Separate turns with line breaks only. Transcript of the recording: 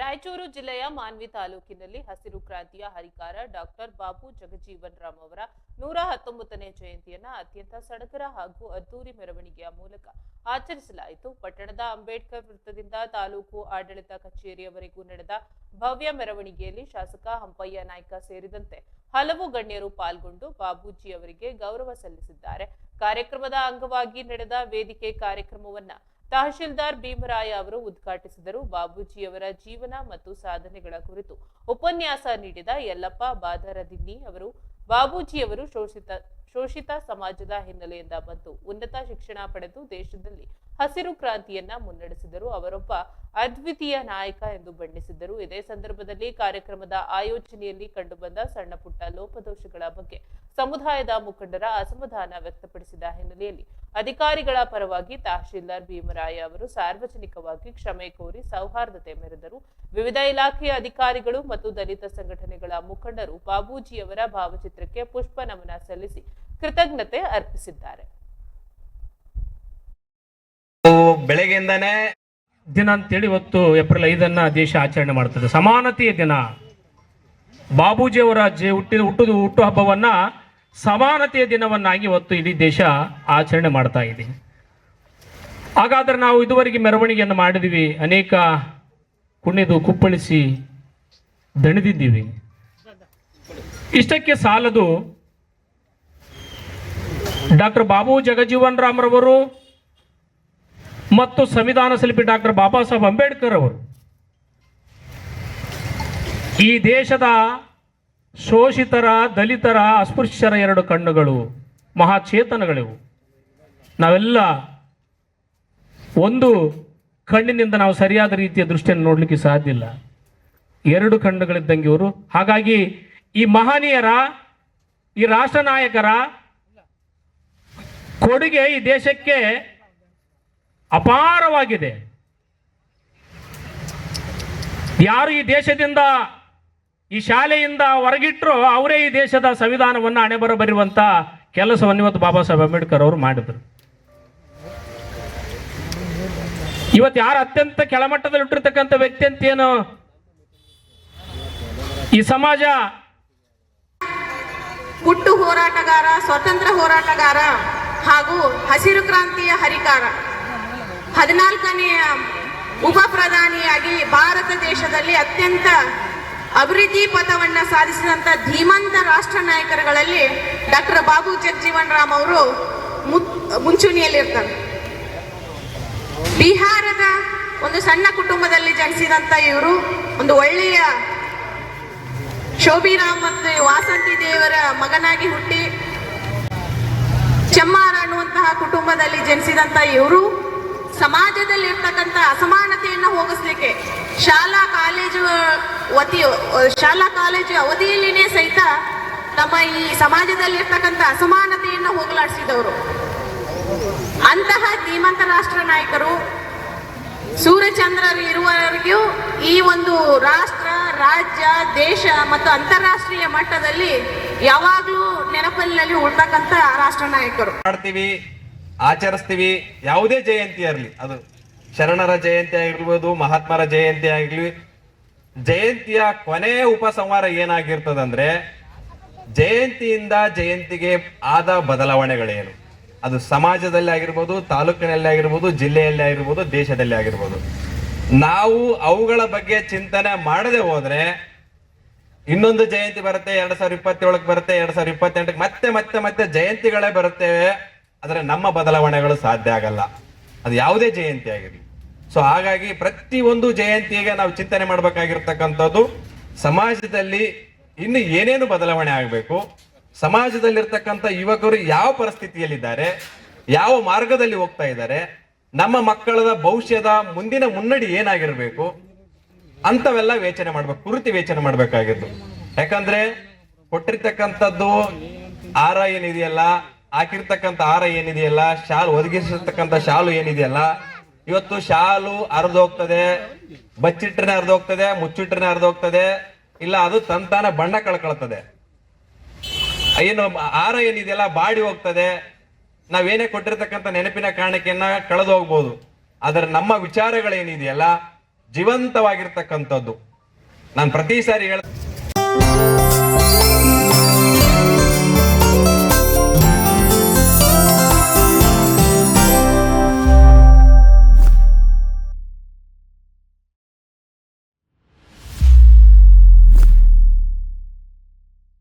ರಾಯಚೂರು ಜಿಲ್ಲೆಯ ಮಾನ್ವಿ ತಾಲೂಕಿನಲ್ಲಿ ಹಸಿರು ಕ್ರಾಂತಿಯ ಹರಿಕಾರ ಡಾಕ್ಟರ್ ಬಾಬು ಜಗಜೀವನ್ ರಾಮ್ ಅವರ 119ನೇ ಜಯಂತಿಯನ್ನ ಅತ್ಯಂತ ಸಡಗರ ಹಾಗೂ ಅದ್ದೂರಿ ಮೆರವಣಿಗೆಯ ಮೂಲಕ ಆಚರಿಸಲಾಯಿತು. ಪಟ್ಟಣದ ಅಂಬೇಡ್ಕರ್ ವೃತ್ತದಿಂದ ತಾಲೂಕು ಆಡಳಿತ ಕಚೇರಿಯವರೆಗೂ ನಡೆದ ಭವ್ಯ ಮೆರವಣಿಗೆಯಲ್ಲಿ ಶಾಸಕ ಹಂಪಯ್ಯ ನಾಯ್ಕ ಸೇರಿದಂತೆ ಹಲವು ಗಣ್ಯರು ಪಾಲ್ಗೊಂಡು ಬಾಬೂಜಿ ಅವರಿಗೆ ಗೌರವ ಸಲ್ಲಿಸಿದ್ದಾರೆ. ಕಾರ್ಯಕ್ರಮದ ಅಂಗವಾಗಿ ನಡೆದ ವೇದಿಕೆ ಕಾರ್ಯಕ್ರಮವನ್ನ ತಹಶೀಲ್ದಾರ್ ಭೀಮರಾಯ ಅವರು ಉದ್ಘಾಟಿಸಿದರು. ಬಾಬೂಜಿಯವರ ಜೀವನ ಮತ್ತು ಸಾಧನೆಗಳ ಕುರಿತು ಉಪನ್ಯಾಸ ನೀಡಿದ ಯಲ್ಲಪ್ಪ ಬಾದರದಿನ್ನಿ ಅವರು ಬಾಬೂಜಿಯವರು ಶೋಷಿತ ಸಮಾಜದ ಹಿನ್ನೆಲೆಯಿಂದ ಬಂದು ಉನ್ನತ ಶಿಕ್ಷಣ ಪಡೆದು ದೇಶದಲ್ಲಿ ಹಸಿರು ಕ್ರಾಂತಿಯನ್ನ ಮುನ್ನಡೆಸಿದರು. ಅವರೊಬ್ಬ ಅದ್ವಿತೀಯ ನಾಯಕ ಎಂದು ಬಣ್ಣಿಸಿದ್ದರು. ಇದೇ ಸಂದರ್ಭದಲ್ಲಿ ಕಾರ್ಯಕ್ರಮದ ಆಯೋಜನೆಯಲ್ಲಿ ಕಂಡುಬಂದ ಸಣ್ಣ ಪುಟ್ಟ ಲೋಪದೋಷಗಳ ಬಗ್ಗೆ ಸಮುದಾಯದ ಮುಖಂಡರ ಅಸಮಾಧಾನ ವ್ಯಕ್ತಪಡಿಸಿದ ಹಿನ್ನೆಲೆಯಲ್ಲಿ ಅಧಿಕಾರಿಗಳ ಪರವಾಗಿ ತಹಶೀಲ್ದಾರ್ ಭೀಮರಾಯ ಅವರು ಸಾರ್ವಜನಿಕವಾಗಿ ಕ್ಷಮೆ ಕೋರಿ ಸೌಹಾರ್ದತೆ ಮೆರೆದರು. ವಿವಿಧ ಇಲಾಖೆಯ ಅಧಿಕಾರಿಗಳು ಮತ್ತು ದಲಿತ ಸಂಘಟನೆಗಳ ಮುಖಂಡರು ಬಾಬೂಜಿಯವರ ಭಾವಚಿತ್ರಕ್ಕೆ ಪುಷ್ಪ ನಮನ ಸಲ್ಲಿಸಿ ಕೃತಜ್ಞತೆ ಅರ್ಪಿಸಿದ್ದಾರೆ.
ಬೆಳಗ್ಗೆಯಿಂದಾನೇ
ದಿನ ಅಂತೇಳಿ ಇವತ್ತು ಏಪ್ರಿಲ್ 5 ದೇಶ ಆಚರಣೆ ಮಾಡ್ತದೆ. ಸಮಾನತೆಯ ದಿನ. ಬಾಬೂಜಿಯವರ ಹುಟ್ಟು ಹಬ್ಬವನ್ನ ಸಮಾನತೆಯ ದಿನವನ್ನಾಗಿ ಇವತ್ತು ಇಡೀ ದೇಶ ಆಚರಣೆ ಮಾಡ್ತಾ ಇದೆ. ಹಾಗಾದ್ರೆ ನಾವು ಇದುವರೆಗೆ ಮೆರವಣಿಗೆಯನ್ನು ಮಾಡಿದೀವಿ, ಅನೇಕ ಕುಣಿದು ಕುಪ್ಪಳಿಸಿ ದಣಿದಿದ್ದೀವಿ. ಇಷ್ಟಕ್ಕೆ ಸಾಲದು ಡಾಕ್ಟರ್ ಬಾಬು ಜಗಜೀವನ್ ರಾಮ್ ರವರು ಮತ್ತು ಸಂವಿಧಾನ ಶಿಲ್ಪಿ ಡಾಕ್ಟರ್ ಬಾಬಾ ಸಾಹೇಬ್ ಅಂಬೇಡ್ಕರ್ ಅವರು ಈ ದೇಶದ ಶೋಷಿತರ, ದಲಿತರ, ಅಸ್ಪೃಶ್ಯರ 2 ಕಣ್ಣುಗಳು, ಮಹಾಚೇತನಗಳಿವು. ನಾವೆಲ್ಲ ಒಂದು ಕಣ್ಣಿನಿಂದ ನಾವು ಸರಿಯಾದ ರೀತಿಯ ದೃಷ್ಟಿಯನ್ನು ನೋಡಲಿಕ್ಕೆ ಸಾಧ್ಯ ಇಲ್ಲ. 2 ಕಣ್ಣುಗಳಿದ್ದಂಗೆ ಇವರು. ಹಾಗಾಗಿ ಈ ಮಹನೀಯರ, ಈ ರಾಷ್ಟ್ರ ನಾಯಕರ ಕೊಡುಗೆ ಈ ದೇಶಕ್ಕೆ ಅಪಾರವಾಗಿದೆ. ಯಾರು ಈ ದೇಶದಿಂದ, ಈ ಶಾಲೆಯಿಂದ ಹೊರಗಿಟ್ಟರು ಅವರೇ ಈ ದೇಶದ ಸಂವಿಧಾನವನ್ನು ಹಣೆಬರ ಬರೆಯುವಂತ ಕೆಲಸವನ್ನು ಇವತ್ತು ಬಾಬಾ ಸಾಹೇಬ್ ಅಂಬೇಡ್ಕರ್ ಅವರು ಮಾಡಿದರು. ಇವತ್ತು ಯಾರು ಅತ್ಯಂತ ಕೆಳಮಟ್ಟದಲ್ಲಿ ಇಟ್ಟಿರ್ತಕ್ಕಂಥ ವ್ಯಕ್ತಿ ಅಂತ ಏನು ಈ ಸಮಾಜ
ಹುಟ್ಟು ಹೋರಾಟಗಾರ, ಸ್ವತಂತ್ರ ಹೋರಾಟಗಾರ ಹಾಗೂ ಹಸಿರು ಕ್ರಾಂತಿಯ ಹರಿಕಾರ, 14ನೆಯ ಉಪ ಪ್ರಧಾನಿಯಾಗಿ ಭಾರತ ದೇಶದಲ್ಲಿ ಅತ್ಯಂತ ಅಭಿವೃದ್ಧಿ ಪಥವನ್ನು ಸಾಧಿಸಿದಂಥ ಧೀಮಂತ ರಾಷ್ಟ್ರ ನಾಯಕರುಗಳಲ್ಲಿ ಡಾಕ್ಟರ್ ಬಾಬು ಜಗಜೀವನ್ ರಾಮ್ ಅವರು ಮುಂಚೂಣಿಯಲ್ಲಿರ್ತಾರೆ. ಬಿಹಾರದ ಒಂದು ಸಣ್ಣ ಕುಟುಂಬದಲ್ಲಿ ಜನಿಸಿದಂಥ ಇವರು ಒಂದು ಒಳ್ಳೆಯ ಶೋಭಿರಾಮ್ ಮತ್ತು ವಾಸಂತಿ ದೇವರ ಮಗನಾಗಿ ಹುಟ್ಟಿ ಚೆಮ್ಮಾರ ಅನ್ನುವಂತಹ ಕುಟುಂಬದಲ್ಲಿ ಜನಿಸಿದಂಥ ಇವರು ಸಮಾಜದಲ್ಲಿ ಇರ್ತಕ್ಕಂಥ ಅಸಮಾನತೆಯನ್ನು ಹೋಗಿಸ್ಲಿಕ್ಕೆ ಶಾಲಾ ಕಾಲೇಜು ಅವಧಿಯಲ್ಲಿನೇ ಸಹಿತ ನಮ್ಮ ಈ ಸಮಾಜದಲ್ಲಿ ಇರ್ತಕ್ಕಂಥ ಅಸಮಾನತೆಯನ್ನು ಹೋಗಲಾಡಿಸಿದವರು. ಅಂತಹ ಧೀಮಂತ ರಾಷ್ಟ್ರ ನಾಯಕರು ಸೂರ್ಯಚಂದ್ರರು ಇರುವವರೆಗೂ ಈ ಒಂದು ರಾಷ್ಟ್ರ, ರಾಜ್ಯ, ದೇಶ ಮತ್ತು ಅಂತಾರಾಷ್ಟ್ರೀಯ ಮಟ್ಟದಲ್ಲಿ ಯಾವಾಗಲೂ ನೆನಪಿನಲ್ಲಿ ಉಳ್ತಕ್ಕಂಥ ರಾಷ್ಟ್ರ ನಾಯಕರು.
ಮಾಡ್ತೀವಿ, ಆಚರಿಸ್ತೀವಿ. ಯಾವುದೇ ಜಯಂತಿ ಇರಲಿ, ಅದು ಶರಣರ ಜಯಂತಿ ಆಗಿರ್ಬೋದು, ಮಹಾತ್ಮರ ಜಯಂತಿ ಆಗಿರ್ಲಿ, ಜಯಂತಿಯ ಕೊನೆಯ ಉಪಸಂಹಾರ ಏನಾಗಿರ್ತದಂದ್ರೆ ಜಯಂತಿಯಿಂದ ಜಯಂತಿಗೆ ಆದ ಬದಲಾವಣೆಗಳೇನು, ಅದು ಸಮಾಜದಲ್ಲಿ ಆಗಿರ್ಬೋದು, ತಾಲೂಕಿನಲ್ಲಿ ಆಗಿರ್ಬೋದು, ಜಿಲ್ಲೆಯಲ್ಲಿ ಆಗಿರ್ಬೋದು, ದೇಶದಲ್ಲಿ ಆಗಿರ್ಬೋದು. ನಾವು ಅವುಗಳ ಬಗ್ಗೆ ಚಿಂತನೆ ಮಾಡದೆ ಹೋದ್ರೆ ಇನ್ನೊಂದು ಜಯಂತಿ ಬರುತ್ತೆ, 2027 ಬರುತ್ತೆ, 2028 ಮತ್ತೆ ಮತ್ತೆ ಮತ್ತೆ ಜಯಂತಿಗಳೇ ಬರುತ್ತೇವೆ. ಆದರೆ ನಮ್ಮ ಬದಲಾವಣೆಗಳು ಸಾಧ್ಯ ಆಗಲ್ಲ, ಅದು ಯಾವುದೇ ಜಯಂತಿ ಆಗಿರಲಿ. ಸೊ ಹಾಗಾಗಿ ಪ್ರತಿಯೊಂದು ಜಯಂತಿಗೆ ನಾವು ಚಿಂತನೆ ಮಾಡಬೇಕಾಗಿರ್ತಕ್ಕಂಥದ್ದು ಸಮಾಜದಲ್ಲಿ ಇನ್ನು ಏನೇನು ಬದಲಾವಣೆ ಆಗಬೇಕು, ಸಮಾಜದಲ್ಲಿರ್ತಕ್ಕಂಥ ಯುವಕರು ಯಾವ ಪರಿಸ್ಥಿತಿಯಲ್ಲಿದ್ದಾರೆ, ಯಾವ ಮಾರ್ಗದಲ್ಲಿ ಹೋಗ್ತಾ ಇದ್ದಾರೆ, ನಮ್ಮ ಮಕ್ಕಳ ಭವಿಷ್ಯದ ಮುಂದಿನ ಮುನ್ನಡಿ ಏನಾಗಿರ್ಬೇಕು ಅಂತವೆಲ್ಲ ಯೋಚನೆ ಮಾಡ್ಬೇಕು, ಕುರಿತು ಯೋಚನೆ ಮಾಡ್ಬೇಕಾಗಿದ್ದು. ಯಾಕಂದ್ರೆ ಕೊಟ್ಟಿರ್ತಕ್ಕಂಥದ್ದು ಆಹಾರ ಏನಿದೆಯಲ್ಲ, ಹಾಕಿರ್ತಕ್ಕಂಥ ಆಹಾರ ಏನಿದೆಯಲ್ಲ, ಶಾಲು ಒದಗಿಸಿರ್ತಕ್ಕಂಥ ಶಾಲು ಏನಿದೆಯಲ್ಲ, ಇವತ್ತು ಶಾಲು ಹರಿದೋಗ್ತದೆ, ಬಚ್ಚಿಟ್ರೆ ಹರಿದೋಗ್ತದೆ, ಮುಚ್ಚಿಟ್ರೆ ಹರಿದೋಗ್ತದೆ, ಇಲ್ಲ ಅದು ತಂತಾನ ಬಣ್ಣ ಕಳ್ಕೊಳ್ತದೆ. ಏನು ಆಹಾರ ಏನಿದೆಯಲ್ಲ ಬಾಡಿ ಹೋಗ್ತದೆ. ನಾವೇನೇ ಕೊಟ್ಟಿರ್ತಕ್ಕಂಥ ನೆನಪಿನ ಕಾರಣಕ್ಕೆಯನ್ನ ಕಳೆದು ಹೋಗ್ಬೋದು. ಆದರೆ ನಮ್ಮ ವಿಚಾರಗಳೇನಿದೆಯಲ್ಲ ಜೀವಂತವಾಗಿರ್ತಕ್ಕಂಥದ್ದು. ನಾನು ಪ್ರತಿ ಸಾರಿ